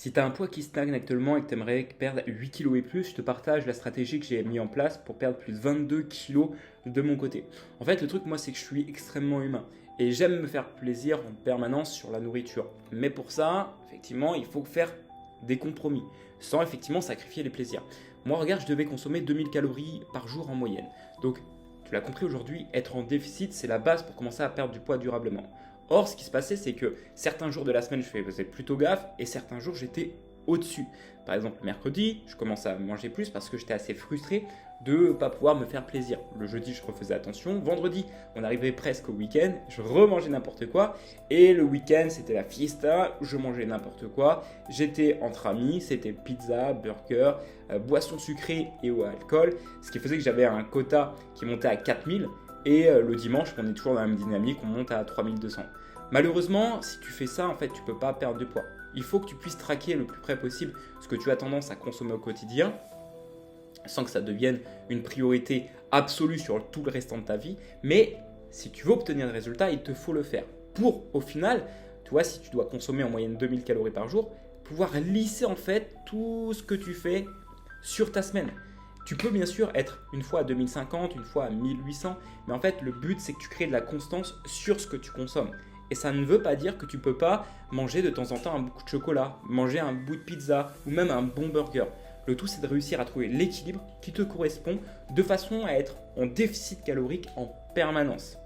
Si tu as un poids qui stagne actuellement et que tu aimerais perdre 8 kilos et plus, je te partage la stratégie que j'ai mis en place pour perdre plus de 22 kilos de mon côté. En fait, le truc, moi, c'est que je suis extrêmement humain et j'aime me faire plaisir en permanence sur la nourriture. Mais pour ça, effectivement, il faut faire des compromis sans effectivement sacrifier les plaisirs. Moi, regarde, je devais consommer 2000 calories par jour en moyenne. Donc, tu l'as compris aujourd'hui, être en déficit, c'est la base pour commencer à perdre du poids durablement. Or, ce qui se passait, c'est que certains jours de la semaine, je faisais plutôt gaffe et certains jours, j'étais au-dessus. Par exemple, le mercredi, je commençais à manger plus parce que j'étais assez frustré de ne pas pouvoir me faire plaisir. Le jeudi, je refaisais attention. Vendredi, on arrivait presque au week-end, je remangeais n'importe quoi. Et le week-end, c'était la fiesta, je mangeais n'importe quoi. J'étais entre amis, c'était pizza, burger, boissons sucrées et au alcool. Ce qui faisait que j'avais un quota qui montait à 4000. Et le dimanche, on est toujours dans la même dynamique, on monte à 3200. Malheureusement, si tu fais ça, en fait, tu ne peux pas perdre de poids. Il faut que tu puisses traquer le plus près possible ce que tu as tendance à consommer au quotidien, sans que ça devienne une priorité absolue sur tout le restant de ta vie. Mais si tu veux obtenir des résultats, il te faut le faire. Pour, au final, tu vois, si tu dois consommer en moyenne 2000 calories par jour, pouvoir lisser en fait tout ce que tu fais sur ta semaine. Tu peux bien sûr être une fois à 2050, une fois à 1800, mais en fait le but c'est que tu crées de la constance sur ce que tu consommes. Et ça ne veut pas dire que tu ne peux pas manger de temps en temps un bout de chocolat, manger un bout de pizza ou même un bon burger. Le tout c'est de réussir à trouver l'équilibre qui te correspond de façon à être en déficit calorique en permanence.